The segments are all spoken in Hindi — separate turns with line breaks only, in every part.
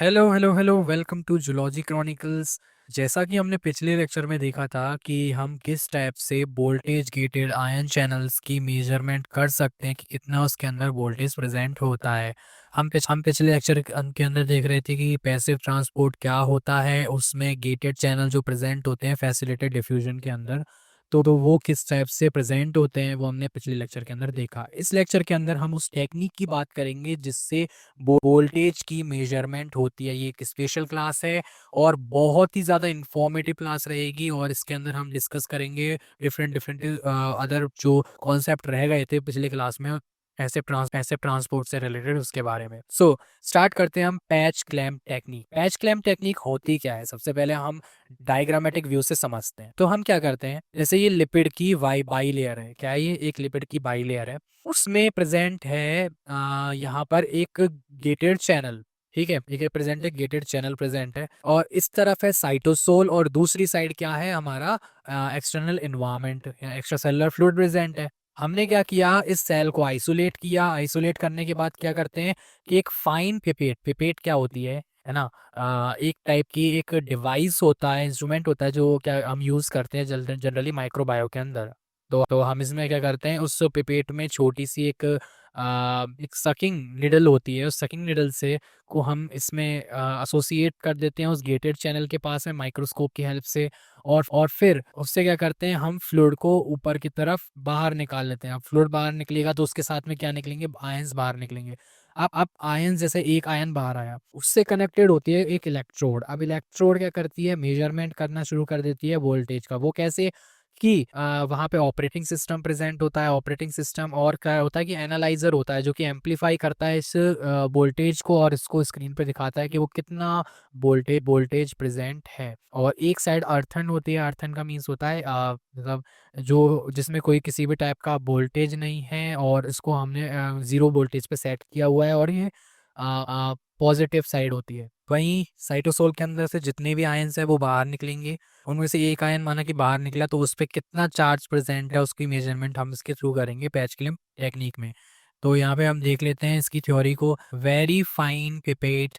Hello hello hello welcome to zoology chronicles. जैसा कि हमने पिछले लेक्चर में देखा था कि हम किस टाइप से वोल्टेज गेटेड आयन चैनल्स की मेजरमेंट कर सकते हैं कि कितना उसके अंदर वोल्टेज प्रेजेंट होता है। हम पिछले लेक्चर के अंदर देख रहे थे कि पैसिव ट्रांसपोर्ट क्या होता है, उसमें गेटेड चैनल जो प्रेजेंट होते हैं फैसिलिटेड डिफ्यूजन के अंदर, तो वो किस टाइप से प्रेजेंट होते हैं वो हमने पिछले लेक्चर के अंदर देखा। इस लेक्चर के अंदर हम उस टेक्निक की बात करेंगे जिससे वोल्टेज की मेजरमेंट होती है। ये एक स्पेशल क्लास है और बहुत ही ज़्यादा इंफॉर्मेटिव क्लास रहेगी और इसके अंदर हम डिस्कस करेंगे डिफरेंट डिफरेंट अदर जो कॉन्सेप्ट रह गए थे पिछले क्लास में ऐसे ट्रांसपोर्ट से रिलेटेड उसके बारे में। सो स्टार्ट करते हैं हम patch clamp technique. Patch clamp technique होती क्या है, सबसे पहले हम डायग्रामेटिक व्यू से समझते हैं। तो हम क्या करते हैं, जैसे ये लिपिड की बाई लेयर है, क्या है ये एक लिपिड की बाई लेयर है, उसमें प्रेजेंट है यहाँ पर एक गेटेड चैनल। ठीक है, एक प्रेजेंट है गेटेड चैनल प्रेजेंट है और इस तरफ है साइटोसोल और दूसरी साइड क्या है हमारा एक्सटर्नल एनवायरनमेंट या एक्स्ट्रा सेलुलर फ्लूइड प्रेजेंट है। हमने क्या किया, इस सेल को आइसोलेट किया। आइसोलेट करने के बाद क्या करते हैं कि एक फाइन पिपेट, पिपेट क्या होती है ना, एक टाइप की एक डिवाइस होता है, इंस्ट्रूमेंट होता है जो क्या हम यूज करते हैं जनरली माइक्रोबायो के अंदर। तो हम इसमें क्या करते हैं, उस पिपेट में छोटी सी एक सकिंग निडल होती है, उस सकिंग निडल से को हम इसमें एसोसिएट कर देते हैं उस गेटेड चैनल के पास है माइक्रोस्कोप की हेल्प से। और फिर उससे क्या करते हैं, हम फ्लूइड को ऊपर की तरफ बाहर निकाल लेते हैं। अब फ्लूइड बाहर निकलेगा तो उसके साथ में क्या निकलेंगे, आयंस बाहर निकलेंगे। अब आयन, जैसे एक आयन बाहर आया, उससे कनेक्टेड होती है एक इलेक्ट्रोड। अब इलेक्ट्रोड क्या करती है, मेजरमेंट करना शुरू कर देती है वोल्टेज का। वो कैसे कि वहाँ पे ऑपरेटिंग सिस्टम प्रेजेंट होता है। ऑपरेटिंग सिस्टम और क्या होता है कि एनालाइजर होता है जो कि एम्पलीफाई करता है इस वोल्टेज को और इसको स्क्रीन पे दिखाता है कि वो कितना वोल्टेज प्रेजेंट है। और एक साइड अर्थन होती है। अर्थन का मीन्स होता है मतलब जो जिसमें कोई किसी भी टाइप का वोल्टेज नहीं है और इसको हमने जीरो वोल्टेज पे सेट किया हुआ है और ये पॉजिटिव साइड होती है। वहीं साइटोसोल के अंदर से जितने भी आयंस है वो बाहर निकलेंगे। उनमें से एक आयन माना कि बाहर निकला तो उस पर कितना चार्ज प्रेजेंट है उसकी मेजरमेंट हम इसके थ्रू करेंगे पैच क्लैम्प टेक्निक में। तो यहाँ पे हम देख लेते हैं इसकी थ्योरी को। Very fine pipette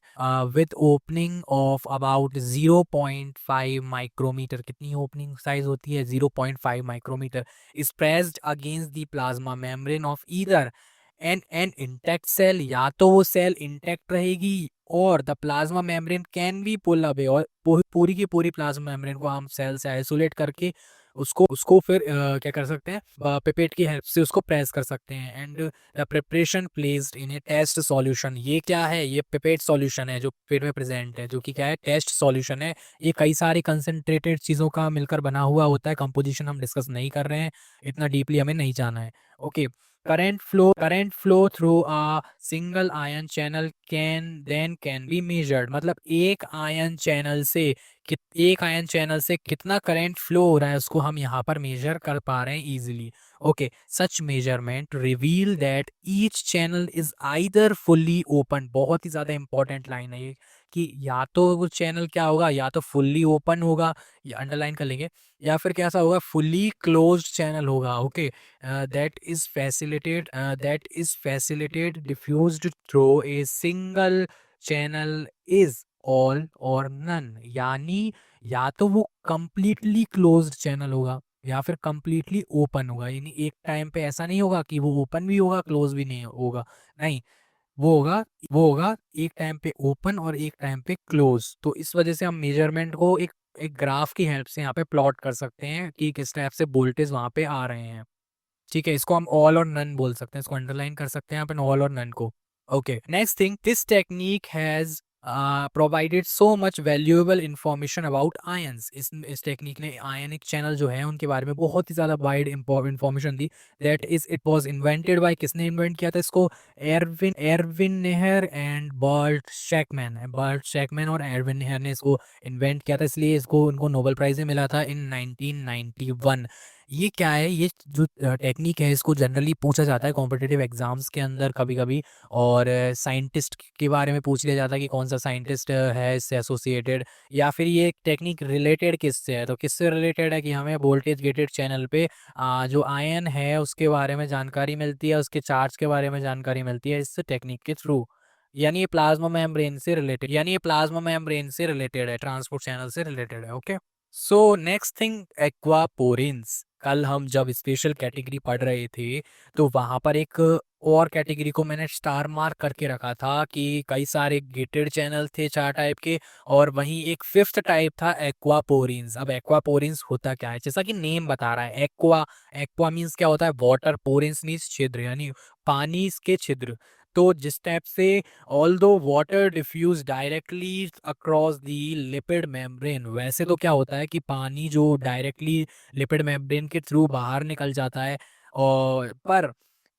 with opening of about 0.5 micrometre, कितनी ओपनिंग साइज होती है, 0.5 micrometre, is pressed against the plasma membrane of either an intact cell, या तो वो सेल इंटैक्ट रहेगी और the plasma membrane can be pull away, और पूरी की पूरी प्लाज्मा मेम्ब्रेन को हम सेल से आइसोलेट करके उसको उसको फिर क्या कर सकते हैं, पिपेट की हेल्प से उसको प्रेस कर सकते हैं। And the preparation placed in a test solution, ये क्या है, ये पिपेट सॉल्यूशन है जो पेट में प्रेजेंट है, जो कि क्या है, टेस्ट सॉल्यूशन है। ये कई सारी कंसंट्रेटेड चीज़ों का मिलकर बना हुआ होता है। कंपोजिशन हम डिस्कस नहीं कर रहे हैं, इतना डीपली हमें नहीं जाना है। Okay, current flow through a single ion channel can be measured। मतलब एक आयन चैनल से एक आयन चैनल से कितना करंट फ्लो हो रहा है उसको हम यहाँ पर मेजर कर पा रहे हैं easily. Okay, such measurement reveal that each channel is either fully open. बहुत ही ज्यादा इंपॉर्टेंट लाइन है ये, कि या तो वो चैनल क्या होगा, या तो फुल्ली ओपन होगा, या अंडरलाइन कर लेंगे, या फिर कैसा होगा, फुल्ली क्लोज्ड चैनल होगा। Okay, that is facilitated diffused through a single channel is all or none। यानी या तो वो completely closed चैनल होगा या फिर completely ओपन होगा। यानी एक टाइम पे ऐसा नहीं होगा कि वो ओपन भी होगा क्लोज भी नहीं होगा, नहीं, वो होगा एक टाइम पे ओपन और एक टाइम पे क्लोज। तो इस वजह से हम मेजरमेंट को एक एक ग्राफ की हेल्प से यहाँ पे प्लॉट कर सकते हैं कि किस टाइप से वोल्टेज वहाँ पे आ रहे हैं। ठीक है, इसको हम ऑल और नन बोल सकते हैं, इसको अंडरलाइन कर सकते हैं अपन ऑल और नन को। Okay, next thing, this technique has provided so much valuable information about ions. इस टेक्निक ने आयनिक चैनल जो है उनके बारे में बहुत ही ज़्यादा wide information the. That is it was invented by, किसने इन्वेंट किया था इसको, Irwin Irwin Nahar and Burt शेकमैन और एरविन नेहर ने इसको इन्वेंट किया था, इसलिए इसको उनको नोबेल प्राइज भी मिला था इन 1991। ये क्या है, ये जो टेक्निक है इसको जनरली पूछा जाता है कॉम्पिटिटिव एग्जाम्स के अंदर कभी कभी, और साइंटिस्ट के बारे में पूछ लिया जाता है कि कौन सा साइंटिस्ट है इससे एसोसिएटेड, या फिर ये टेक्निक रिलेटेड किससे है। तो किससे रिलेटेड है कि हमें वोल्टेज गेटेड चैनल पे जो आयन है उसके बारे में जानकारी मिलती है, उसके चार्ज के बारे में जानकारी मिलती है इस टेक्निक के थ्रू। यानी ये प्लाज्मा मेम्ब्रेन से रिलेटेड है, ट्रांसपोर्ट चैनल से रिलेटेड है। Okay, so next thing, aquaporins. कल हम जब स्पेशल कैटेगरी पढ़ रहे थे तो वहां पर एक और कैटेगरी को मैंने स्टार मार्क करके रखा था कि कई सारे गेटेड चैनल थे 4 टाइप के, और वहीं एक फिफ्थ टाइप था एक्वापोरिन्स। अब एक्वापोरिन्स होता क्या है, जैसा कि नेम बता रहा है, एक्वा, एक्वा मीन्स क्या होता है वाटर, पोरिन्स मीन्स छिद्र, यानी पानी के छिद्र। तो जिस टाइप से although water diffuse directly across the lipid membrane, वैसे तो क्या होता है कि पानी जो डायरेक्टली लिपिड मेम्ब्रेन के थ्रू बाहर निकल जाता है, और पर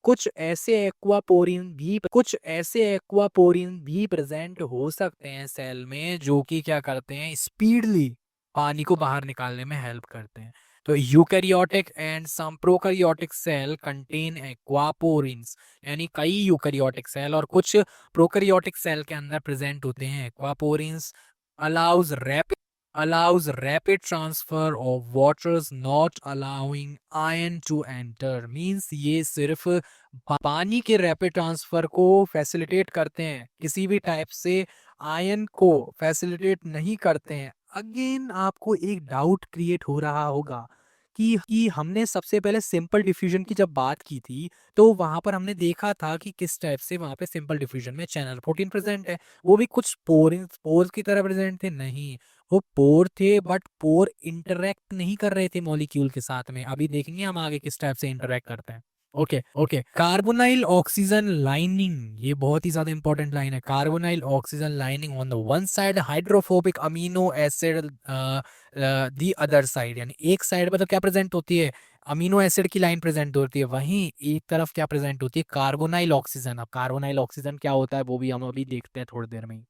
कुछ ऐसे एक्वापोरिन भी प्रेजेंट हो सकते हैं सेल में, जो कि क्या करते हैं, स्पीडली पानी को बाहर निकालने में हेल्प करते हैं। तो eukaryotic and some prokaryotic cell contain aquaporins, यानी कई यूकैरियोटिक सेल और कुछ प्रोकैरियोटिक सेल के अंदर प्रेजेंट होते हैं aquaporins. Allows rapid allows rapid transfer of waters not allowing iron to enter, means ये सिर्फ पानी के रैपिड ट्रांसफर को फैसिलिटेट करते हैं, किसी भी टाइप से आयन को फैसिलिटेट नहीं करते हैं। अगेन आपको एक डाउट क्रिएट हो रहा होगा कि हमने सबसे पहले सिंपल डिफ्यूजन की जब बात की थी तो वहां पर हमने देखा था कि किस टाइप से वहां पे सिंपल डिफ्यूजन में चैनल प्रोटीन प्रेजेंट है, वो भी कुछ पोर्स की तरह प्रेजेंट थे। नहीं, वो पोर थे बट पोर इंटरेक्ट नहीं कर रहे थे मॉलिक्यूल के साथ में। अभी देखेंगे हम आगे किस टाइप से इंटरेक्ट करते हैं। Okay okay, carbonyl oxygen lining, ये बहुत ही ज्यादा इंपॉर्टेंट लाइन है। Carbonyl oxygen lining on the one side, hydrophobic amino acid the other side, यानी एक साइड पर तो क्या प्रेजेंट होती है, अमीनो एसिड की लाइन प्रेजेंट होती है, वहीं एक तरफ क्या प्रेजेंट होती है, कार्बोनाइल ऑक्सीजन। अब कार्बोनाइल ऑक्सीजन क्या होता है वो भी हम अभी देखते हैं थोड़ी देर में ही।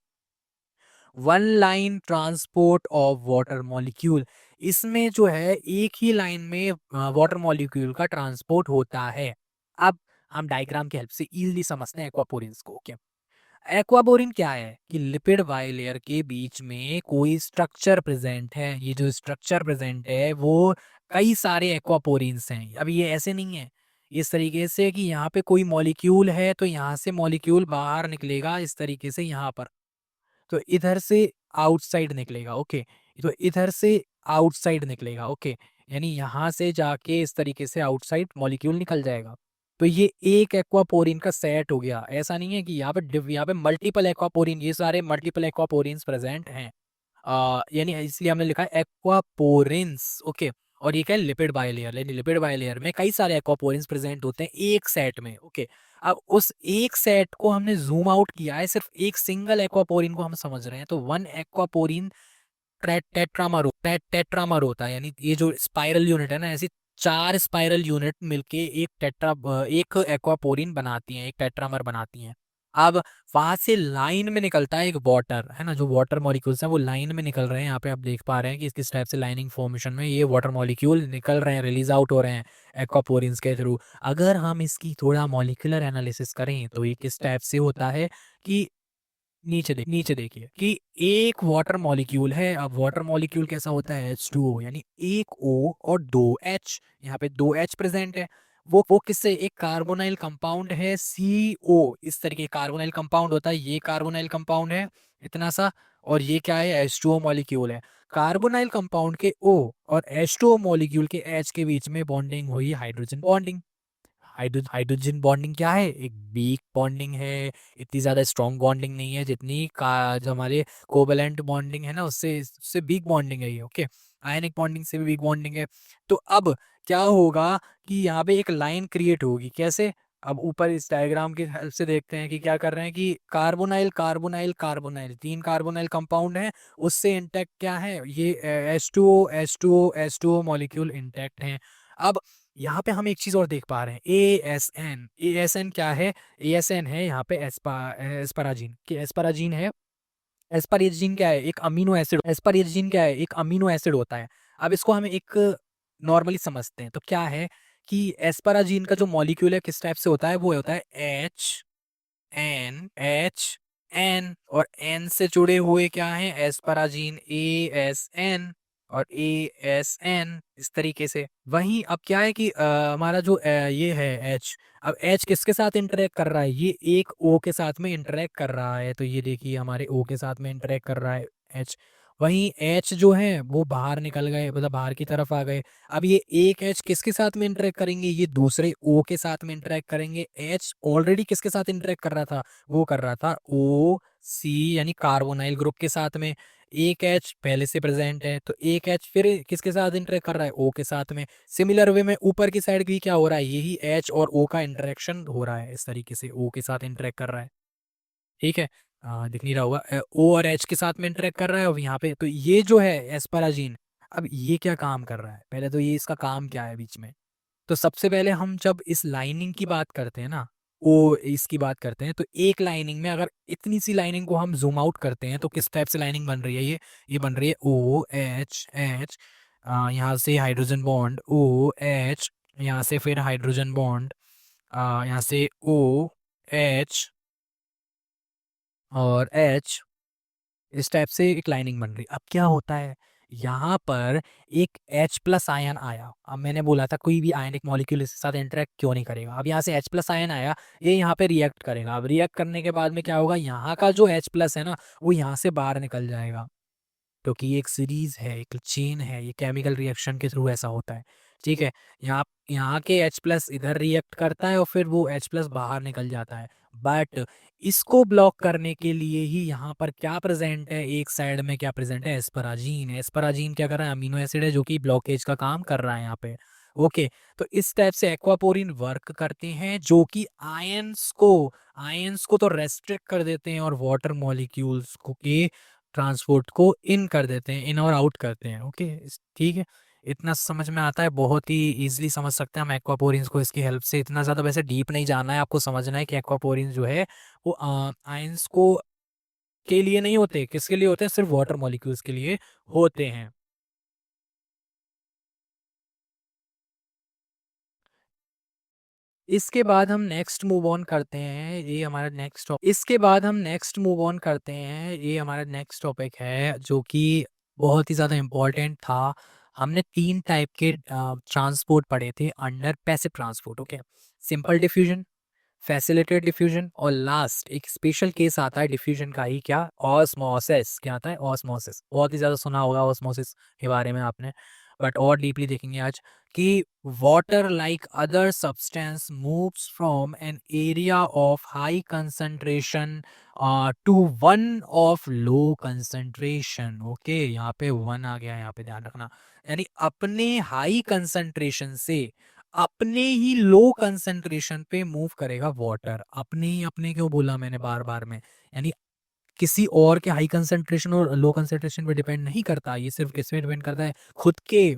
One line transport of water molecule, इसमें जो है एक ही लाइन में वाटर मॉलिक्यूल का ट्रांसपोर्ट होता है। अब हम डायग्राम की हेल्प से इजीली समझते हैं एक्वापोरिन्स को। ओके, एक्वापोरिन क्या है कि लिपिड बाइलेयर के बीच में कोई स्ट्रक्चर प्रेजेंट है। ये जो स्ट्रक्चर प्रेजेंट है वो कई सारे एक्वापोरिन्स हैं। अब ये ऐसे नहीं है इस तरीके से कि यहाँ पे कोई मॉलिक्यूल है तो यहाँ से मॉलिक्यूल बाहर निकलेगा इस तरीके से, यहाँ पर तो इधर से आउटसाइड निकलेगा। ओके, तो इधर से आउटसाइड निकलेगा। ओके, यानी यहाँ से जाके इस तरीके से आउटसाइड मॉलिक्यूल निकल जाएगा। तो ये एक एक्वापोरिन का सेट हो गया। ऐसा नहीं है कि यहाँ पे मल्टीपल एक्वापोरिन, ये सारे मल्टीपल एक्वापोरिन्स प्रेजेंट हैं। यानी इसलिए हमने लिखा है एक्वापोरिन्स। ओके, और ये क्या है, लिपिड बाइलेयर, यानी लिपिड बाइलेयर में कई सारे एक्वापोरिन्स प्रेजेंट होते हैं एक सेट में। ओके, अब उस एक सेट को हमने जूम आउट किया है, सिर्फ एक सिंगल एक्वापोरिन को हम समझ रहे हैं, तो वन एक्वापोरिन टेट्रामर होता है। यानी ये जो स्पाइरल यूनिट है ना, ऐसी 4 स्पाइरल यूनिट मिलके एक एक्वापोरिन बनाती हैं, एक टेट्रामर बनाती हैं। अब वहां से लाइन में निकलता है एक वाटर, है ना, जो वाटर मॉलिक्यूल्स हैं वो लाइन में निकल रहे हैं। यहाँ पे आप देख पा रहे हैं कि किस टाइप से लाइनिंग फॉर्मेशन में ये वाटर मॉलिक्यूल निकल रहे हैं, रिलीज आउट हो रहे हैं एक्वापोरिन्स के थ्रू। अगर हम इसकी थोड़ा मॉलिक्यूलर एनालिसिस करें तो ये किस टाइप से होता है कि नीचे देखिए कि एक वाटर मॉलिक्यूल है। अब वाटर मॉलिक्यूल कैसा होता है, H2O, यानी एक O और 2H, यहाँ पे 2H प्रेजेंट है। वो किससे, एक कार्बोनाइल कंपाउंड है CO, इस तरीके कार्बोनाइल कंपाउंड होता है। ये कार्बोनाइल कंपाउंड है इतना सा, और ये क्या है, H2O मॉलिक्यूल है। कार्बोनाइल कंपाउंड के O और H2O मॉलिक्यूल के H के बीच में बॉन्डिंग हुई, हाइड्रोजन बॉन्डिंग। हाइड्रोजन बॉन्डिंग क्या है, एक वीक बॉन्डिंग है, इतनी ज्यादा स्ट्रॉन्ग बॉन्डिंग नहीं है जितनी का जो हमारे कोवेलेंट बॉन्डिंग है ना, उससे उससे वीक बॉन्डिंग है ये। ओके, आयनिक बॉन्डिंग से भी वीक बॉन्डिंग है। तो अब क्या होगा कि यहाँ पे एक लाइन क्रिएट होगी, कैसे, अब ऊपर इस डायग्राम की हेल्प से देखते हैं कि क्या कर रहे हैं कि carbonyl carbonyl carbonyl, 3 carbonyl compound है, उससे इंटैक्ट क्या है, ये H2O मॉलिक्यूल इंटैक्ट है। अब यहाँ पे हम एक चीज और देख पा रहे हैं, ए एस एन क्या है, ASN है यहाँ पे एस्पाराजीन की, एस्पाराजीन है। एस्पारेजिन क्या है, एक अमीनो एसिड, एस्पारेजिन क्या है, एक अमीनो एसिड होता है। अब इसको हम एक नॉर्मली समझते हैं तो क्या है कि एस्पाराजीन का जो मॉलिक्यूल है किस टाइप से होता है, वो होता है H N और N से जुड़े हुए क्या है, एस्पाराजीन ASN। और ASN इस तरीके से। वहीं अब क्या है कि हमारा जो ये है H, अब H किसके साथ इंटरेक्ट कर रहा है? ये एक O के साथ में इंटरेक्ट कर रहा है, तो ये देखिए हमारे O के साथ में इंटरेक्ट कर रहा है H। वहीं H जो है वो बाहर निकल गए, मतलब बाहर की तरफ आ गए। अब ये एक H किसके साथ में इंटरेक्ट करेंगे? ये दूसरे O के साथ में इंटरेक्ट करेंगे। H ऑलरेडी किसके साथ इंटरेक्ट कर रहा था? वो कर रहा था OC यानी कार्बोनाइल ग्रुप के साथ में। एक एच पहले से प्रेजेंट है, तो एक एच फिर किसके साथ इंटरेक्ट कर रहा है? ओ के साथ में। सिमिलर वे में ऊपर की साइड भी क्या हो रहा है? यही एच और ओ का इंटरेक्शन हो रहा है, इस तरीके से ओ के साथ इंटरेक्ट कर रहा है। ठीक है, दिख नहीं रहा होगा, ओ और एच के साथ में इंटरेक्ट कर रहा है। अब यहाँ पे तो ये जो है एस्पाराजीन, अब ये क्या काम कर रहा है? पहले तो ये इसका काम क्या है बीच में। तो सबसे पहले हम जब इस लाइनिंग की बात करते हैं ना, ओ इसकी बात करते हैं, तो एक लाइनिंग में अगर इतनी सी लाइनिंग को हम ज़ूम आउट करते हैं तो किस टाइप से लाइनिंग बन रही है ये बन रही है OH, यहाँ से हाइड्रोजन बॉन्ड OH, यहाँ से फिर हाइड्रोजन बॉन्ड, यहाँ से OH और H, इस टाइप से एक लाइनिंग बन रही। अब क्या होता है, यहाँ पर एक H प्लस आयन आया। अब मैंने बोला था कोई भी आयनिक मॉलिक्यूल इसके साथ इंटरेक्ट क्यों नहीं करेगा। अब यहाँ से H प्लस आयन आया, ये यहाँ पे रिएक्ट करेगा। अब रिएक्ट करने के बाद में क्या होगा, यहाँ का जो H प्लस है ना, वो यहाँ से बाहर निकल जाएगा, क्योंकि ये एक सीरीज है, एक चेन है, ये केमिकल रिएक्शन के थ्रू ऐसा होता है। ठीक है, यहाँ यहाँ के H प्लस इधर रिएक्ट करता है और फिर वो H प्लस बाहर निकल जाता है। बट इसको ब्लॉक करने के लिए ही यहाँ पर क्या प्रेजेंट है, एक साइड में क्या प्रेजेंट है? एस्पराजीन। एस्पराजीन क्या कर रहा है? अमीनो एसिड है जो कि ब्लॉकेज का काम कर रहा है यहाँ पे। ओके, तो इस टाइप से एक्वापोरिन वर्क करते हैं, जो कि आयंस को तो रेस्ट्रिक्ट कर देते हैं और वाटर मॉलिक्यूल्स को के ट्रांसपोर्ट को इन कर देते हैं, इन और आउट करते हैं। ओके, ठीक है, इतना समझ में आता है, बहुत ही इजीली समझ सकते हैं हम एक्वापोरिन्स को इसकी हेल्प से। इतना ज़्यादा वैसे डीप नहीं जाना है, आपको समझना है कि एक्वापोरिन्स जो है वो आयंस को के लिए नहीं होते, किसके लिए होते हैं? सिर्फ वाटर मॉलिक्यूल्स के लिए होते हैं। इसके बाद हम नेक्स्ट मूव ऑन करते हैं, ये हमारा नेक्स्ट टॉपिक है जो कि बहुत ही ज़्यादा इम्पोर्टेंट था। हमने 3 टाइप के ट्रांसपोर्ट पढ़े थे under passive transport. Okay, simple diffusion, facilitated diffusion और लास्ट एक स्पेशल केस आता है डिफ्यूजन का ही, क्या? ऑस्मोसिस। क्या आता है? ऑस्मोसिस। बहुत ही ज़्यादा सुना होगा ऑस्मोसिस के बारे में आपने, बट और डीपली देखेंगे आज कि water like other substance moves from an area of high concentration to one of low concentration. Okay, यहाँ पे वन आ गया, यहाँ पे ध्यान रखना। यानी अपने हाई कंसंट्रेशन से अपने ही लो कंसंट्रेशन पे मूव करेगा वाटर। अपने क्यों बोला मैंने बार बार में? यानी किसी और के हाई कंसंट्रेशन और लो कंसंट्रेशन पे डिपेंड नहीं करता, ये सिर्फ किस पे डिपेंड करता है? खुद के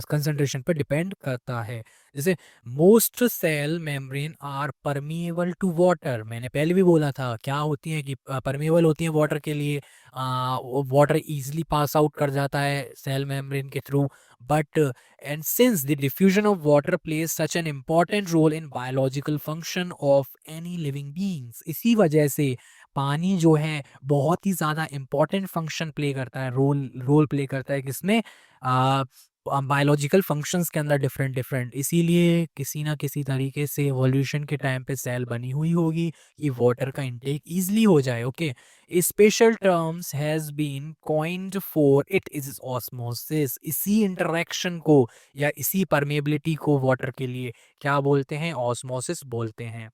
कंसंट्रेशन पे डिपेंड करता है। जैसे most cell membrane are permeable to water, मैंने पहले भी बोला था क्या होती है कि परमिएबल होती है वाटर के लिए, वाटर इजीली पास आउट कर जाता है सेल मेम्ब्रेन के through. But and since the diffusion of water plays such an important role in biological function of any living beings, इसी वजह से पानी जो है बहुत ही ज़्यादा इम्पॉर्टेंट फंक्शन प्ले करता है, रोल प्ले करता है किसमें? बायोलॉजिकल फंक्शंस के अंदर डिफरेंट डिफरेंट। इसीलिए किसी ना किसी तरीके से एवोल्यूशन के टाइम पे सेल बनी हुई होगी कि वाटर का इंटेक इजीली हो जाए। Okay, special terms has been coined for it is osmosis. इसी इंटरेक्शन को या इसी परमेबिलिटी को वाटर के लिए क्या बोलते हैं? ऑस्मोसिस बोलते हैं।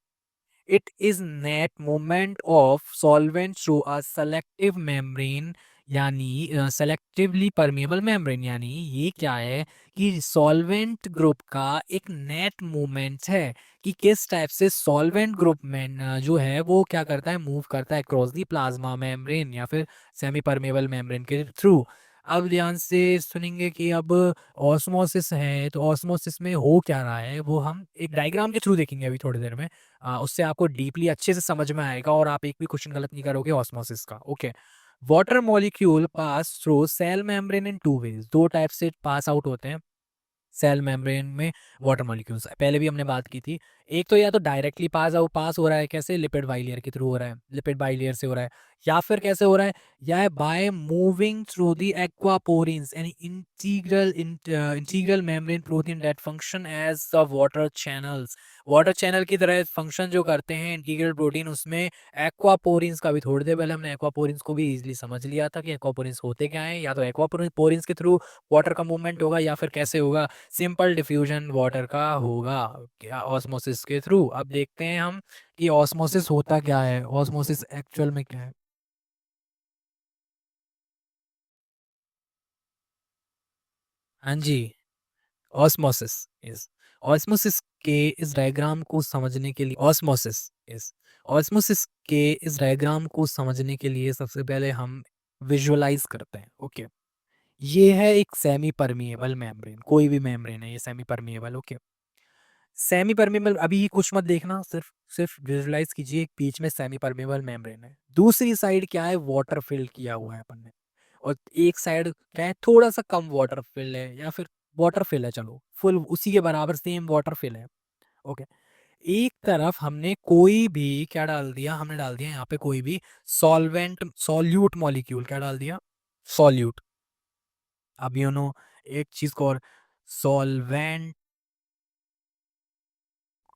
It is net movement of solvent through a selective membrane, यानी सेलेक्टिवली परमेबल मेम्ब्रेन। यानी ये क्या है कि सॉल्वेंट ग्रुप का एक नेट मूवमेंट है कि किस टाइप से सॉल्वेंट ग्रुप में जो है वो क्या करता है? मूव करता है क्रॉस दी प्लाज्मा मेम्ब्रेन या फिर सेमी परमेबल मेम्ब्रेन के थ्रू। अब ध्यान से सुनेंगे कि अब ऑस्मोसिस है, तो ऑस्मोसिस में हो क्या रहा है वो हम एक डायग्राम के थ्रू देखेंगे अभी थोड़ी देर में। उससे आपको डीपली अच्छे से समझ में आएगा और आप एक भी क्वेश्चन गलत नहीं करोगे ऑस्मोसिस का। Okay, water molecule pass through cell membrane in two ways, दो टाइप से पास आउट होते हैं सेल मेम्ब्रेन में वाटर मॉलिक्यूल्स। पहले भी हमने बात की थी, एक तो या तो डायरेक्टली पास हो रहा है, कैसे लिपिड बाइलेयर के थ्रू हो रहा है, लिपिड बाइलेयर से हो रहा है, या फिर कैसे हो रहा है, या by moving through the aquaporins an integral membrane protein that function as the water channels. Water channel की तरह फंक्शन जो करते हैं इंटीग्रल प्रोटीन, उसमें एक्वापोरिन्स का भी थोड़ी देर पहले हमने एक्वापोरिन्स को भी इजीली समझ लिया था कि एक्वापोरिन्स होते क्या है। या तो एक्वापोरिन्स के थ्रू वाटर का मूवमेंट होगा, या फिर कैसे होगा, सिंपल डिफ्यूजन वाटर का होगा, क्या ऑस्मोसिस के थ्रू। अब देखते हैं हम कि ऑस्मोसिस होता क्या है, ऑस्मोसिस एक्चुअल में क्या है। हाँ जी, ऑस्मोसिस इज ऑस्मोसिस के इस डायग्राम को समझने के लिए ऑस्मोसिस के इस डायग्राम को समझने के लिए सबसे पहले हम विजुअलाइज करते हैं। ओके, ये है एक सेमी परमिएबल मेम्ब्रेन, कोई भी मेम्ब्रेन है ये semi permeable. Okay, semi permeable, अभी कुछ मत देखना, सिर्फ सिर्फ विजुलाइज कीजिए, एक बीच में सेमी परमेबल मेम्ब्रेन है, दूसरी साइड क्या है, वाटर फिल किया हुआ है अपन ने, और एक साइड क्या है, थोड़ा सा कम वाटर फिल है, या फिर वाटर फिल है, चलो फुल उसी के बराबर सेम वाटर फिल है। ओके, एक तरफ हमने कोई भी क्या डाल दिया, हमने डाल दिया यहाँ पे कोई भी सॉल्वेंट, सॉल्यूट मॉलिक्यूल, क्या डाल दिया, सॉल्यूट। अब यू नो एक चीज को और, सॉल्वेंट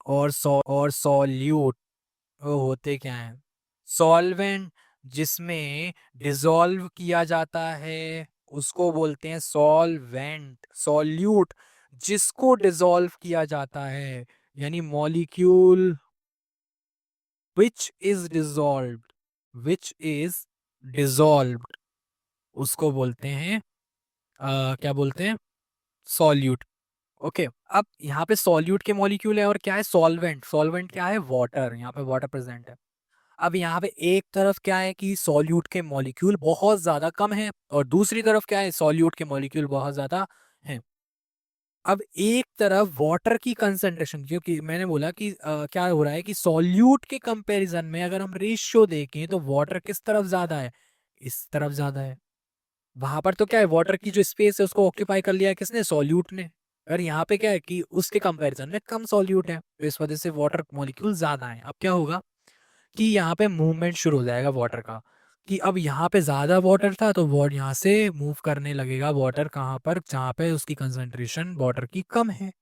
और सॉल्यूट वो होते क्या हैं, सॉल्वेंट जिसमें डिसॉल्व किया जाता है उसको बोलते हैं सॉल्वेंट, सॉल्यूट जिसको डिसॉल्व किया जाता है, यानी मॉलिक्यूल विच इज डिसॉल्व्ड, उसको बोलते हैं क्या बोलते हैं, सॉल्यूट। ओके, अब यहाँ पे सॉल्यूट के मॉलिक्यूल है और क्या है, सॉल्वेंट, सॉल्वेंट क्या है, वाटर, यहाँ पे वाटर प्रेजेंट है। अब यहाँ पे एक तरफ क्या है कि सॉल्यूट के मॉलिक्यूल बहुत ज्यादा कम है, और दूसरी तरफ क्या है, सॉल्यूट के मॉलिक्यूल बहुत ज्यादा हैं। अब एक तरफ वाटर की कंसंट्रेशन, क्योंकि मैंने बोला कि क्या हो रहा है कि सॉल्यूट के कंपैरिजन में अगर हम रेशियो देखें तो वाटर किस तरफ ज्यादा है, इस तरफ ज्यादा है। वहां पर तो क्या है, वाटर की जो स्पेस है उसको ऑक्यूपाई कर लिया है किसने, सॉल्यूट ने। और यहाँ पे क्या है कि उसके कंपैरिजन में कम सॉल्यूट है, तो इस वजह से वाटर मॉलिक्यूल ज्यादा है। अब क्या होगा कि यहाँ पे मूवमेंट शुरू हो जाएगा वाटर का, कि अब यहाँ पे ज्यादा वाटर था तो वाटर यहाँ से मूव करने लगेगा, वाटर कहाँ पर, जहाँ पे उसकी कंसंट्रेशन वाटर की कम है।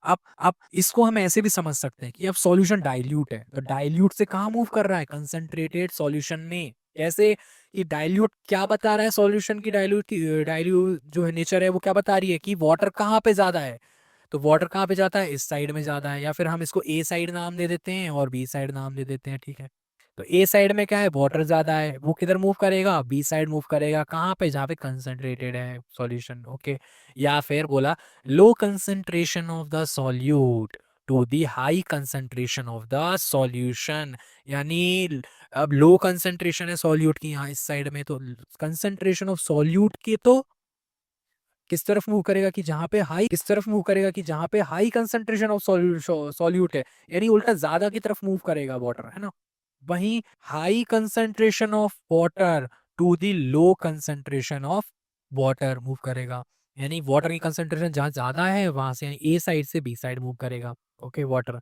अब इसको हम ऐसे भी समझ सकते हैं कि अब सॉल्यूशन डाइल्यूट है, तो डाइल्यूट से कहाँ मूव कर रहा है, कंसंट्रेटेड सॉल्यूशन में। कैसे, कि डाइल्यूट क्या बता रहा है, सॉल्यूशन की डाइल्यूट जो है नेचर है वो क्या बता रही है कि वाटर कहाँ पे ज्यादा है, तो वाटर कहाँ पे जाता है, इस साइड में ज्यादा है, या फिर हम इसको ए साइड नाम दे देते हैं और बी साइड नाम दे देते हैं, ठीक है। तो ए साइड में क्या है, वाटर ज्यादा है, वो किधर मूव करेगा, बी साइड मूव करेगा, कहाँ पे, जहाँ पे कंसंट्रेटेड है सॉल्यूशन। ओके, या फिर बोला low concentration of the solute to the high concentration of the solution, यानी अब लो कंसंट्रेशन है सॉल्यूट की यहाँ इस साइड में, तो कंसंट्रेशन ऑफ सॉल्यूट की तो किस तरफ मूव करेगा कि जहां पे हाई, किस तरफ मूव करेगा कि जहां पे हाई कंसंट्रेशन ऑफ सॉल्यूट है, यानी उल्टा ज्यादा की तरफ मूव करेगा वाटर, है ना। वहीं high concentration of water to the low concentration of water move करेगा, यानी वाटर की कंसंट्रेशन जहां ज्यादा है वहां से, यानी ए साइड से बी साइड मूव करेगा। ओके, वाटर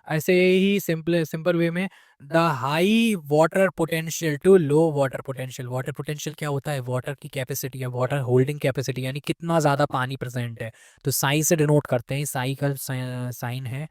ऐसे ही सिंपल सिंपल वे में, the high water potential to low water potential, water potential क्या होता है, वाटर की कैपेसिटी है, वाटर होल्डिंग कैपेसिटी, यानी कितना ज्यादा पानी प्रेजेंट है, तो साई से डिनोट करते हैं, साई का साइन है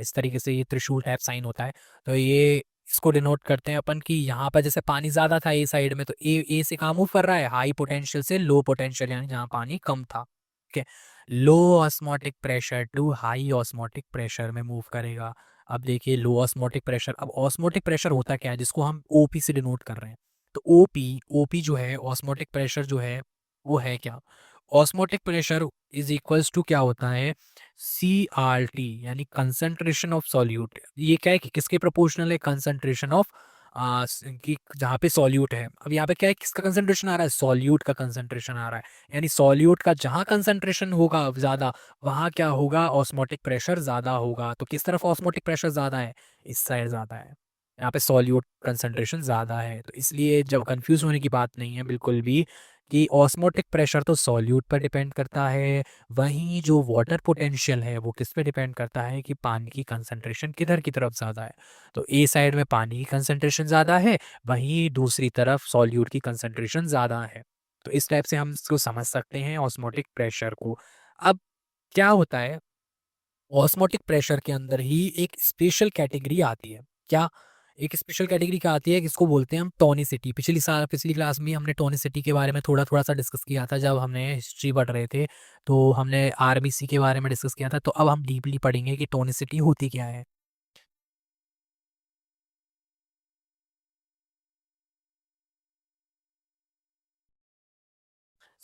इस तरीके से, ये त्रिशूल टाइप साइन होता है, तो ये इसको डिनोट करते हैं अपन कि यहाँ पर जैसे पानी ज्यादा था ए साइड में, तो ए से कहाँ मूव कर रहा है, हाई पोटेंशियल से लो पोटेंशियल, यानी जहाँ पानी कम था। Okay, low osmotic pressure to high osmotic pressure में मूव करेगा। अब देखिए लो ऑस्मोटिक प्रेशर, अब ऑस्मोटिक प्रेशर होता क्या है जिसको हम ओपी से डिनोट कर रहे हैं, तो ओपी, ओपी जो है ऑस्मोटिक प्रेशर जो है वो है क्या, osmotic pressure is equals to क्या होता है, सी आर टी, यानी कंसंट्रेशन ऑफ सॉल्यूट। ये क्या है कि किसके प्रोपोर्शनल है, कंसंट्रेशन ऑफ कि जहाँ पे सॉल्यूट है, अब यहाँ पे क्या है, किसका कंसंट्रेशन आ रहा है, सॉल्यूट का कंसंट्रेशन आ रहा है, यानी सॉल्यूट का जहाँ कंसंट्रेशन होगा ज्यादा, वहाँ क्या होगा, ऑस्मोटिक प्रेशर ज्यादा होगा। तो किस तरफ ऑस्मोटिक प्रेशर ज्यादा है, इस साइड ज्यादा है, यहाँ पे सॉल्यूट कंसंट्रेशन ज्यादा है, तो इसलिए जब कंफ्यूज होने की बात नहीं है बिल्कुल भी कि ऑस्मोटिक प्रेशर तो सॉल्यूट पर डिपेंड करता है, वहीं जो वाटर पोटेंशियल है वो किस पे डिपेंड करता है कि पानी की कंसंट्रेशन किधर की तरफ ज़्यादा है। तो ए साइड में पानी की कंसंट्रेशन ज़्यादा है, वहीं दूसरी तरफ सॉल्यूट की कंसंट्रेशन ज़्यादा है। तो इस टाइप से हम इसको समझ सकते हैं ऑस्मोटिक प्रेशर को। अब क्या होता है, ऑस्मोटिक प्रेशर के अंदर ही एक स्पेशल कैटेगरी आती है। क्या? एक स्पेशल कैटेगरी क्या आती है, जिसको बोलते हैं हम टोनिसिटी। पिछली क्लास में हमने टोनिसिटी के बारे में थोड़ा सा डिस्कस किया था, जब हमने हिस्ट्री पढ़ रहे थे। तो हमने आरबीसी के बारे में डिस्कस किया था। तो अब हम डीपली पढ़ेंगे कि टोनिसिटी होती क्या है।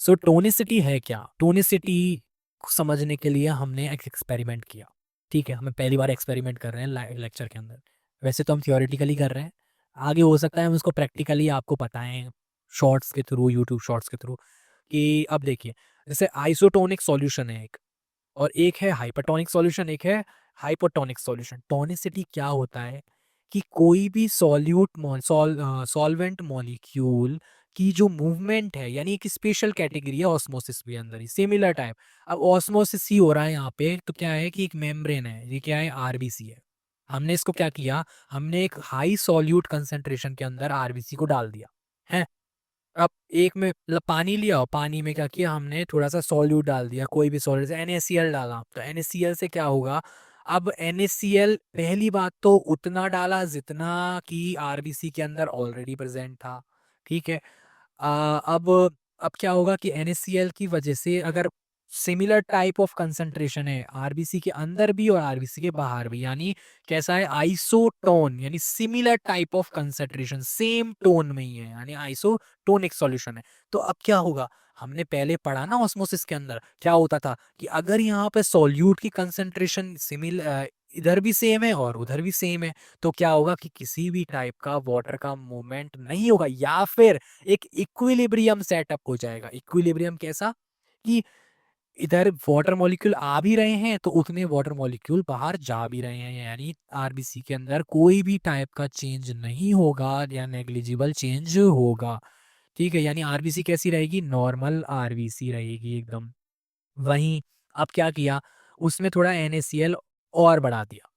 सो टोनिसिटी है क्या? टोनिसिटी को समझने के लिए हमने एक एक्सपेरिमेंट किया। ठीक है, हमें पहली बार एक्सपेरिमेंट कर रहे हैं लेक्चर के अंदर। वैसे तो हम थियोरेटिकली कर रहे हैं, आगे हो सकता है हम इसको प्रैक्टिकली आपको बताएं शॉर्ट्स के थ्रू, यूट्यूब शॉर्ट्स के थ्रू। कि अब देखिए, जैसे आइसोटोनिक सॉल्यूशन है एक, और एक है हाइपरटोनिक सॉल्यूशन, एक है हाइपोटोनिक सॉल्यूशन। टोनिसिटी क्या होता है कि कोई भी सॉल्वेंट मॉलिक्यूल की जो मूवमेंट है, यानी एक स्पेशल कैटेगरी है ऑस्मोसिस भी अंदर ही सिमिलर टाइप। अब ऑस्मोसिस ही हो रहा है यहाँ पे, तो क्या है कि एक मेम्ब्रेन है, ये क्या है, आरबीसी है। हमने इसको क्या किया, हमने एक हाई सॉल्यूट कंसेंट्रेशन के अंदर आरबीसी को डाल दिया है। अब एक में मतलब पानी लिया, और पानी में क्या किया हमने, थोड़ा सा सॉल्यूट डाल दिया, कोई भी सॉल्यूट, जैसे NaCl डाला। तो NaCl से क्या होगा, अब NaCl पहली बात तो उतना डाला जितना कि आरबीसी के अंदर ऑलरेडी प्रेजेंट था। ठीक है। अब क्या होगा कि NaCl की वजह से अगर सिमिलर टाइप ऑफ कंसंट्रेशन है आरबीसी के अंदर भी और आरबीसी के बाहर भी, यानी कैसा है, आइसोटोन, यानी similar type of concentration same tone में ही है, यानी आइसोटोनिक सॉल्यूशन है। तो अब क्या होगा, हमने पहले पढ़ा ना ऑस्मोसिस के अंदर क्या होता था कि अगर यहाँ पे सॉल्यूट की कंसंट्रेशन इधर भी सेम है और उधर भी सेम है, तो क्या होगा कि किसी भी टाइप का वाटर का मूवमेंट नहीं होगा, या फिर एक इक्विलिब्रियम सेटअप हो जाएगा। इक्विलिब्रियम कैसा, कि इधर वाटर मॉलिक्यूल आ भी रहे हैं तो उतने वाटर मॉलिक्यूल बाहर जा भी रहे हैं, यानी आरबीसी के अंदर कोई भी टाइप का चेंज नहीं होगा या नेग्लिजिबल चेंज होगा। ठीक है, यानी आरबीसी कैसी रहेगी, नॉर्मल आरबीसी रहेगी एकदम। वहीं अब क्या किया, उसमें थोड़ा NaCl और बढ़ा दिया।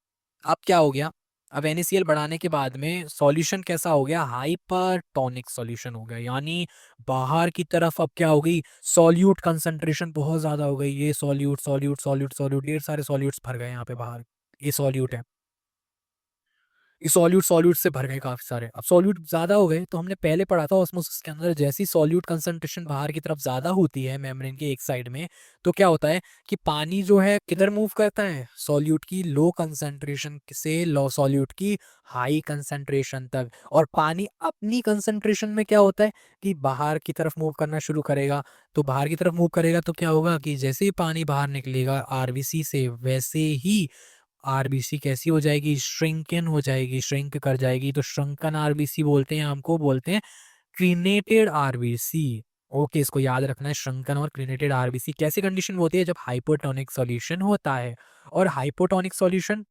अब क्या हो गया, अब NaCl बढ़ाने के बाद में सॉल्यूशन कैसा हो गया, हाइपरटोनिक सॉल्यूशन हो गया। यानी बाहर की तरफ अब क्या हो गई, सॉल्यूट कंसंट्रेशन बहुत ज़्यादा हो गई। ये सॉल्यूट सॉल्यूट सॉल्यूट सॉल्यूट, ढेर सारे सॉल्यूट्स भर गए यहाँ पे बाहर। ये सॉल्यूट है, सॉल्यूट सॉल्यूट से भर गए काफ़ी सारे। अब सॉल्यूट ज़्यादा हो गए, तो हमने पहले पढ़ा था ऑस्मोसिस के अंदर, जैसी सॉल्यूट कंसंट्रेशन बाहर की तरफ ज़्यादा होती है मेम्ब्रेन के एक साइड में, तो क्या होता है कि पानी जो है किधर मूव करता है, सॉल्यूट की लो कंसंट्रेशन से लो सॉल्यूट की हाई कंसंट्रेशन तक। और पानी अपनी कंसंट्रेशन में क्या होता है कि बाहर की तरफ मूव करना शुरू करेगा। तो बाहर की तरफ मूव करेगा तो क्या होगा कि जैसे ही पानी बाहर निकलेगा आरबीसी से, वैसे ही आरबीसी कैसी हो जाएगी, श्रिंकन हो जाएगी, श्रिंक कर जाएगी। तो श्रंकन आरबीसी बोलते हैं, हमको बोलते हैं क्रीनेटेड आरबीसी। ओके, इसको याद रखना है, श्रंकन और क्रीनेटेड आरबीसी कैसी कंडीशन में होती है, जब हाइपोटोनिक सॉल्यूशन होता है। और हाइपोटोनिक सॉल्यूशन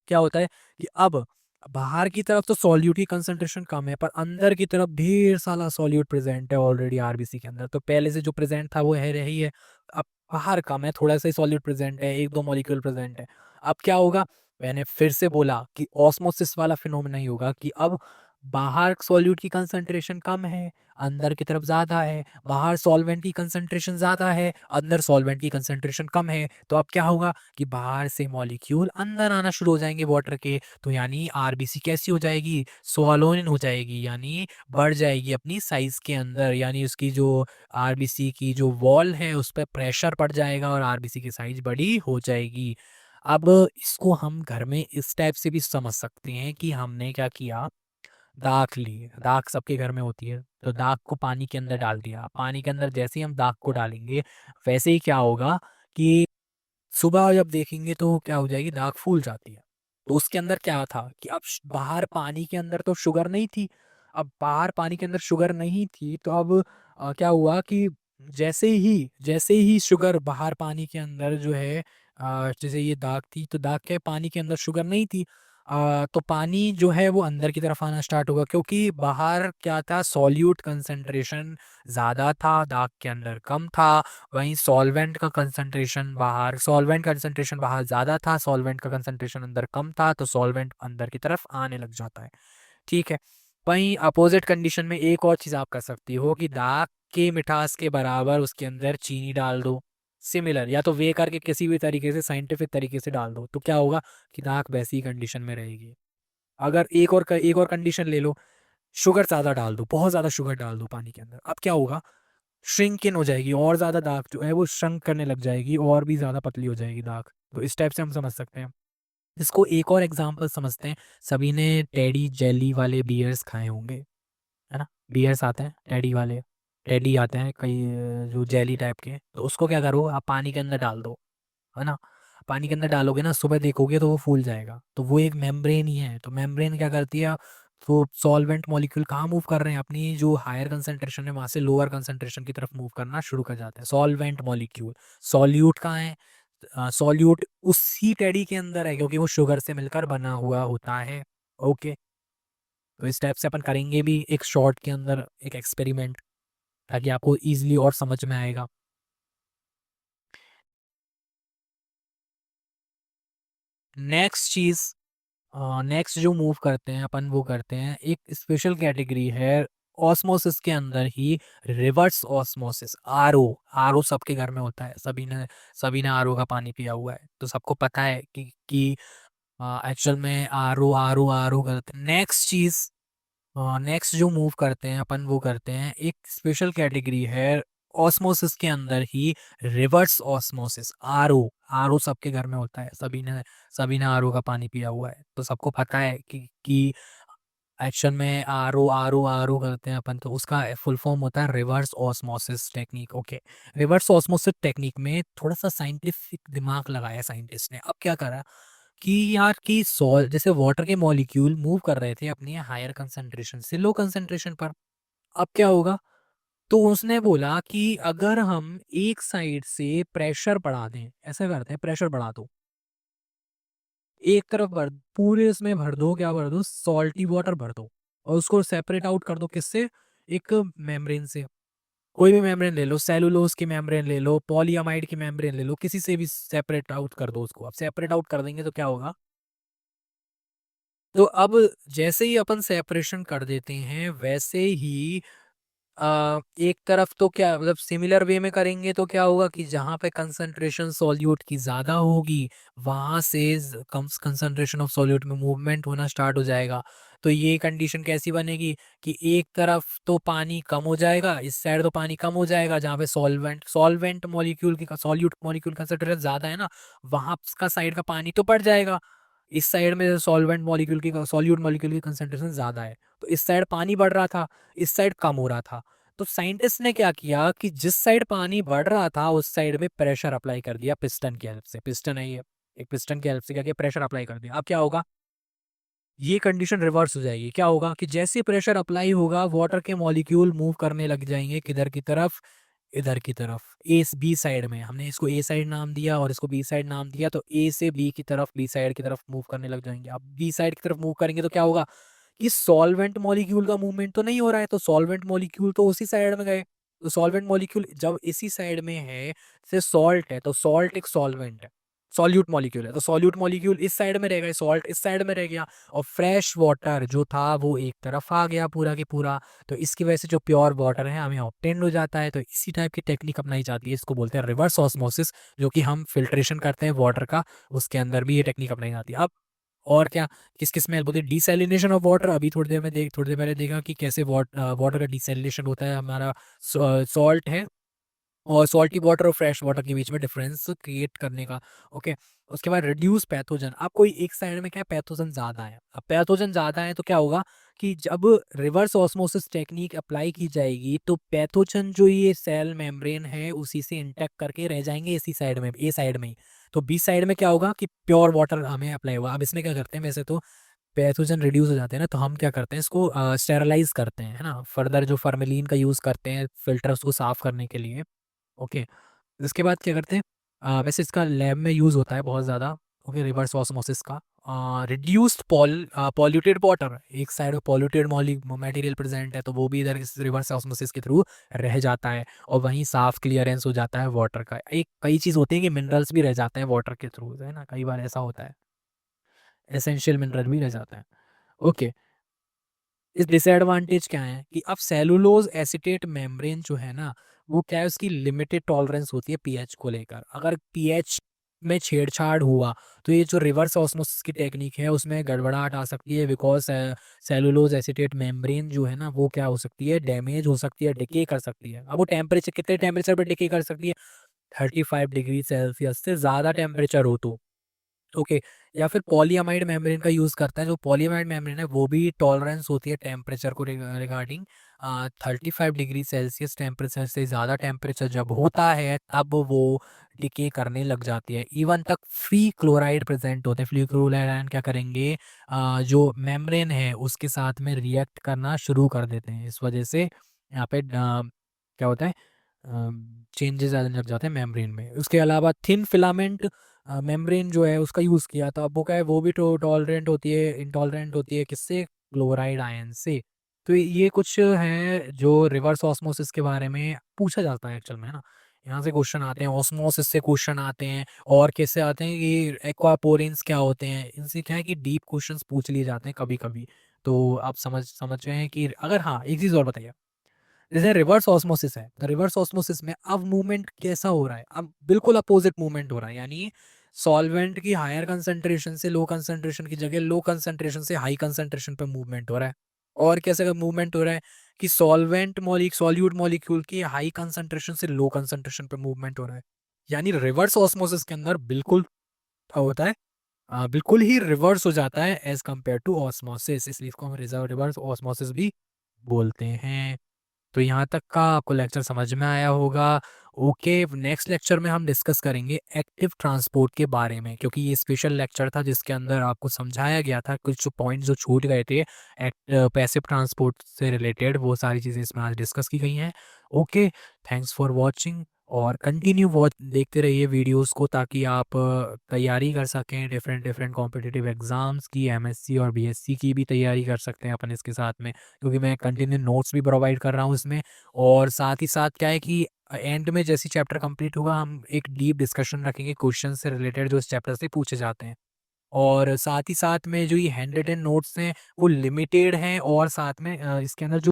क्या होता है कि अब बाहर की तरफ तो सॉल्यूट की कंसंट्रेशन कम है, पर अंदर की तरफ ढेर सारा सॉल्यूट प्रेजेंट है ऑलरेडी आरबीसी के अंदर। तो पहले से जो प्रेजेंट था वो है रही है, अब बाहर कम है, थोड़ा सा ही सॉल्यूट प्रेजेंट है, एक दो मॉलिक्यूल प्रेजेंट है। अब क्या होगा, मैंने फिर से बोला कि ऑस्मोसिस वाला फिनोमेना ही होगा कि अब बाहर सॉल्यूट की कंसंट्रेशन कम है, अंदर की तरफ ज्यादा है। बाहर सॉल्वेंट की कंसंट्रेशन ज्यादा है, अंदर सॉल्वेंट की कंसंट्रेशन कम है। तो अब क्या होगा कि बाहर से मॉलिक्यूल अंदर आना शुरू हो जाएंगे वाटर के। तो यानी आरबीसी कैसी हो जाएगी, स्वालोन हो जाएगी, यानी बढ़ जाएगी अपनी साइज के अंदर। यानी उसकी जो आरबीसी की जो वॉल है उस पर प्रेशर पड़ जाएगा और आरबीसी की साइज बड़ी हो जाएगी। अब इसको हम घर में इस टाइप से भी समझ सकते हैं कि हमने क्या किया, दाख ली, दाख सबके घर में होती है, तो दाख को पानी के अंदर डाल दिया। पानी के अंदर जैसे ही हम दाख को डालेंगे, वैसे ही क्या होगा कि सुबह जब देखेंगे तो क्या हो जाएगी, दाग फूल जाती है। तो उसके अंदर क्या था कि अब बाहर पानी के अंदर तो शुगर नहीं थी। अब बाहर पानी के अंदर शुगर नहीं थी, तो अब क्या हुआ कि जैसे ही शुगर बाहर पानी के अंदर जो है, जैसे ये दाग थी, तो दाग के पानी के अंदर शुगर नहीं थी। तो पानी जो है वो अंदर की तरफ आना स्टार्ट होगा, क्योंकि बाहर क्या था, सॉल्यूट कंसंट्रेशन ज़्यादा था, दाग के अंदर कम था। वहीं सॉल्वेंट कंसंट्रेशन बाहर ज़्यादा था, सॉल्वेंट का कंसंट्रेशन अंदर कम था, तो सॉल्वेंट अंदर की तरफ आने लग जाता है। ठीक है। वहीं अपोजिट कंडीशन में एक और चीज़ आप कर सकती हो कि दाग के मिठास के बराबर उसके अंदर चीनी डाल दो। सिमिलर, या तो वे करके किसी भी तरीके से साइंटिफिक तरीके से डाल दो, तो क्या होगा कि दाग वैसी ही कंडीशन में रहेगी। अगर एक और कंडीशन ले लो, शुगर ज़्यादा डाल दो, बहुत ज़्यादा शुगर डाल दो पानी के अंदर, अब क्या होगा, श्रिंक इन हो जाएगी, और ज़्यादा दाग जो है वो श्रंक करने लग जाएगी, और भी ज़्यादा पतली हो जाएगी दाग। तो इस टाइप से हम समझ सकते हैं। इसको एक और एग्जांपल समझते हैं। सभी ने टेडी जेली वाले बियर्स खाए होंगे, है ना? बियर्स आते हैं टेडी वाले, टेडी आते हैं कई जो जेली टाइप के, तो उसको क्या करो, आप पानी के अंदर डाल दो, है ना? पानी के अंदर डालोगे ना, सुबह देखोगे तो वो फूल जाएगा, तो वो एक मेम्ब्रेन ही है। तो मेम्ब्रेन क्या करती है, तो सॉल्वेंट मॉलिक्यूल कहाँ मूव कर रहे हैं, अपनी जो हायर कंसंट्रेशन है वहां से लोअर कंसंट्रेशन की तरफ मूव करना शुरू कर जाते हैं सॉल्वेंट मॉलिक्यूल। सॉल्यूट कहाँ है, सॉल्यूट उसी टेडी के अंदर है, क्योंकि वो शुगर से मिलकर बना हुआ होता है। ओके। तो इस टाइप से अपन करेंगे भी एक शॉर्ट के अंदर एक एक्सपेरिमेंट, ताकि आपको इजीली और समझ में आएगा। नेक्स्ट चीज, नेक्स्ट जो मूव करते हैं अपन, वो करते हैं एक स्पेशल कैटेगरी है ऑस्मोसिस के अंदर ही, रिवर्स ऑस्मोसिस। आरओ, आरओ सबके घर में होता है, सभी ने आरओ का पानी पिया हुआ है, तो सबको पता है कि एक्चुअल में आरओ आरओ आरओ करते हैं। नेक्स्ट चीज, नेक्स्ट जो मूव करते हैं अपन, वो करते हैं एक स्पेशल कैटेगरी है ऑस्मोसिस के अंदर ही, रिवर्स ऑस्मोसिस। आरओ, आरओ सबके घर में होता है, सभी ने आरओ का पानी पिया हुआ है, तो सबको पता है कि एक्शन में आरओ आरओ आरओ करते हैं अपन, तो उसका फुल फॉर्म होता है reverse osmosis technique. Okay. Reverse osmosis technique में थोड़ा सा साइंटिफिक दिमाग लगाया साइंटिस्ट ने। अब क्या करा कि यार कि सॉल्ट, जैसे वाटर के मॉलिक्यूल मूव कर रहे थे अपनी हायर कंसंट्रेशन से लो कंसंट्रेशन पर, अब क्या होगा, तो उसने बोला कि अगर हम एक साइड से प्रेशर बढ़ा दें, ऐसा करते हैं, प्रेशर बढ़ा दो, एक तरफ भर, पूरे उसमें भर दो, क्या भर दो, सॉल्टी वाटर भर दो, और उसको सेपरेट आउट कर दो, किससे, एक मेम्ब्रेन से। कोई भी मेम्ब्रेन ले लो, सेलुलोज की मेम्ब्रेन ले लो, पॉलीअमाइड की मेम्ब्रेन ले लो, किसी से भी सेपरेट आउट कर दो उसको। अब सेपरेट आउट कर देंगे तो क्या होगा, तो अब जैसे ही अपन सेपरेशन कर देते हैं, वैसे ही एक तरफ तो क्या मतलब सिमिलर वे में करेंगे तो क्या होगा कि जहाँ पे कंसंट्रेशन सॉल्यूट की ज़्यादा होगी, वहाँ से कम कंसंट्रेशन ऑफ सॉल्यूट में मूवमेंट होना स्टार्ट हो जाएगा। तो ये कंडीशन कैसी बनेगी कि एक तरफ तो पानी कम हो जाएगा, इस साइड तो पानी कम हो जाएगा, जहाँ पे सॉल्वेंट सॉल्वेंट मॉलिक्यूल की सॉल्यूट मॉलिक्यूल कंसंट्रेशन ज़्यादा है ना, वहाँ का साइड का पानी तो बढ़ जाएगा। इस साइड में सॉल्वेंट मॉलिक्यूल की सॉल्यूट मॉलिक्यूल की कंसंट्रेशन ज़्यादा है, तो इस साइड पानी बढ़ रहा था, इस साइड कम हो रहा था। तो साइंटिस्ट ने क्या किया कि जिस साइड पानी बढ़ रहा था उस साइड में प्रेशर अप्लाई कर दिया पिस्टन की हेल्प से। पिस्टन है ये, एक पिस्टन की हेल्प से क्या किया, प्रेशर अप्लाई कर दिया। अब क्या होगा, ये कंडीशन रिवर्स हो जाएगी। क्या होगा कि जैसे प्रेशर अप्लाई होगा, वाटर के मॉलिक्यूल मूव करने लग जाएंगे, किधर की तरफ, इधर की तरफ। ए बी साइड में, हमने इसको ए साइड नाम दिया और इसको बी साइड नाम दिया, तो ए से बी की तरफ, बी साइड की तरफ मूव करने लग जाएंगे। अब बी साइड की तरफ मूव करेंगे तो क्या होगा कि सॉल्वेंट मॉलिक्यूल का मूवमेंट तो नहीं हो रहा है, तो सॉल्वेंट मॉलिक्यूल तो उसी साइड में गए। तो सॉल्वेंट मॉलिक्यूल जब इसी साइड में है, से सॉल्ट है, तो सॉल्ट एक सॉल्वेंट है, सॉल्यूट मॉलिक्यूल है, तो सॉल्यूट मॉलिक्यूल इस साइड में रह गए, सॉल्ट इस साइड में रह गया, और फ्रेश वाटर जो था वो एक तरफ आ गया पूरा की पूरा। तो इसकी वजह से जो प्योर वाटर है हमें ऑब्टेन हो जाता है। तो इसी टाइप की टेक्निक अपनाई जाती है, इसको बोलते हैं रिवर्स ऑस्मोसिस, जो कि हम फिल्ट्रेशन करते हैं वाटर का, उसके अंदर भी ये टेक्निक अपनाई जाती है। अब और क्या, किस किस में हेल्प होती है, डिसैलिनेशन ऑफ वाटर। अभी थोड़ी देर पहले देखा कि कैसे वाटर का डिसैलिनेशन होता है। हमारा सॉल्ट है, और सॉल्टी वाटर और फ्रेश वाटर के बीच में डिफरेंस क्रिएट करने का। ओके। उसके बाद रिड्यूस पैथोजन। अब कोई एक साइड में क्या पैथोजन ज़्यादा है, अब पैथोजन ज़्यादा है तो क्या होगा कि जब रिवर्स ऑस्मोसिस टेक्निक अप्लाई की जाएगी, तो पैथोजन जो ये सेल मेम्ब्रेन है उसी से इंटैक्ट करके रह जाएंगे इसी साइड में, ए साइड में ही। तो बी साइड में क्या होगा कि प्योर वाटर हमें अप्लाई हुआ। अब इसमें क्या करते हैं, वैसे तो पैथोजन रिड्यूस हो जाते हैं ना, तो हम क्या करते हैं, इसको स्टेरलाइज करते हैं, है ना, फर्दर जो फॉर्मेलिन का यूज़ करते हैं फिल्टर उसको साफ करने के लिए। ओके। इसके बाद क्या करते हैं, वैसे इसका लैब में यूज़ होता है बहुत ज़्यादा। ओके, रिवर्स ऑस्मोसिस का। रिड्यूस्ड पॉल्यूटेड वाटर, एक साइड में पॉल्यूटेड मटेरियल प्रेजेंट है तो वो भी इधर इस रिवर्स ऑस्मोसिस के थ्रू रह जाता है, और वहीं साफ क्लियरेंस हो जाता है वाटर का। एक कई चीज़ होती है कि मिनरल्स भी रह जाते हैं वाटर के थ्रू, है ना, कई बार ऐसा होता है, एसेंशियल मिनरल भी रह जाता है। ओके, इस डिसएडवांटेज क्या है कि अब सेलुलोज एसिटेट मेम्ब्रेन जो है ना, वो क्या है, उसकी लिमिटेड टॉलरेंस होती है पीएच को लेकर। अगर पीएच में छेड़छाड़ हुआ तो ये जो रिवर्स ऑस्मोसिस की टेक्निक है उसमें गड़बड़ाहट आ सकती है, बिकॉज सेलुलोज एसिटेट मेम्ब्रेन जो है ना वो क्या हो सकती है, डैमेज हो सकती है, डिके कर सकती है। अब वो टेम्परेचर, कितने टेम्परेचर पर डिके कर सकती है, 35 डिग्री सेल्सियस से ज़्यादा टेम्परेचर हो तो। ओके, या फिर पॉलीअमाइड मेम्ब्रेन का यूज़ करता है। जो पॉलीअमाइड मेम्ब्रेन है वो भी टॉलरेंस होती है टेम्परेचर को रिगार्डिंग 35 डिग्री सेल्सियस टेम्परेचर से ज़्यादा टेम्परेचर जब होता है तब वो डिके करने लग जाती है। इवन तक फ्री क्लोराइड प्रेजेंट होते हैं। फ्री क्लोराइड आयन क्या करेंगे, जो मेम्ब्रेन है उसके साथ में रिएक्ट करना शुरू कर देते हैं। इस वजह से यहाँ पे क्या होता है, चेंजेस आने लग जाते हैं मेम्ब्रेन में। उसके अलावा थिन फिलामेंट मेम्ब्रेन जो है उसका यूज़ किया था, वो क्या है, वो भी तो टॉलरेंट होती है, इंटॉलरेंट होती है किससे, क्लोराइड आयन से। तो ये कुछ है जो रिवर्स ऑस्मोसिस के बारे में पूछा जाता है एक्चुअल में, है ना। यहाँ से क्वेश्चन आते हैं, ऑस्मोसिस से क्वेश्चन आते हैं, और कैसे आते हैं कि एक्वापोरेंस क्या होते हैं, इनसे क्या है कि डीप क्वेश्चंस पूछ लिए जाते हैं कभी कभी। तो आप समझ रहे हैं कि अगर, हाँ, एक चीज़ और बताइए, जैसे रिवर्स ऑस्मोसिस है, तो रिवर्स ऑस्मोसिस में अब मूवमेंट कैसा हो रहा है, अब बिल्कुल अपोजिट मूवमेंट हो रहा है, यानी सॉल्वेंट की हायर कंसंट्रेशन से लो कंसंट्रेशन की जगह लो कंसंट्रेशन से हाई कंसंट्रेशन पे मूवमेंट हो रहा है। और कैसे मूवमेंट हो रहा है कि सॉल्यूट मॉलिक्यूल की हाई कंसंट्रेशन से लो कंसंट्रेशन पे मूवमेंट हो रहा है। यानी रिवर्स ऑस्मोसिस के अंदर बिल्कुल क्या होता है, बिल्कुल ही रिवर्स हो जाता है एज कम्पेयर टू ऑस्मोसिस, इसलिए इसको हम रिवर्स ऑस्मोसिस भी बोलते हैं। तो यहाँ तक का आपको लेक्चर समझ में आया होगा। ओके, नेक्स्ट लेक्चर में हम डिस्कस करेंगे एक्टिव ट्रांसपोर्ट के बारे में, क्योंकि ये स्पेशल लेक्चर था जिसके अंदर आपको समझाया गया था कुछ जो पॉइंट्स जो छूट गए थे पैसिव ट्रांसपोर्ट से रिलेटेड, वो सारी चीज़ें इसमें आज डिस्कस की गई हैं। ओके, थैंक्स फॉर वॉचिंग, और कंटिन्यू वॉच देखते रहिए वीडियोस को, ताकि आप तैयारी कर सकें डिफरेंट डिफरेंट कॉम्पिटिटिव एग्जाम्स की, एमएससी और बीएससी की भी तैयारी कर सकते हैं अपन इसके साथ में, क्योंकि मैं कंटिन्यू नोट्स भी प्रोवाइड कर रहा हूँ इसमें। और साथ ही साथ क्या है कि एंड में जैसे चैप्टर कंप्लीट होगा हम एक डीप डिस्कशन रखेंगे क्वेश्चन से रिलेटेड जो इस चैप्टर से पूछे जाते हैं। और साथ ही साथ में जो ये हैंड रिटन नोट्स हैं वो लिमिटेड हैं, और साथ में इसके अंदर जो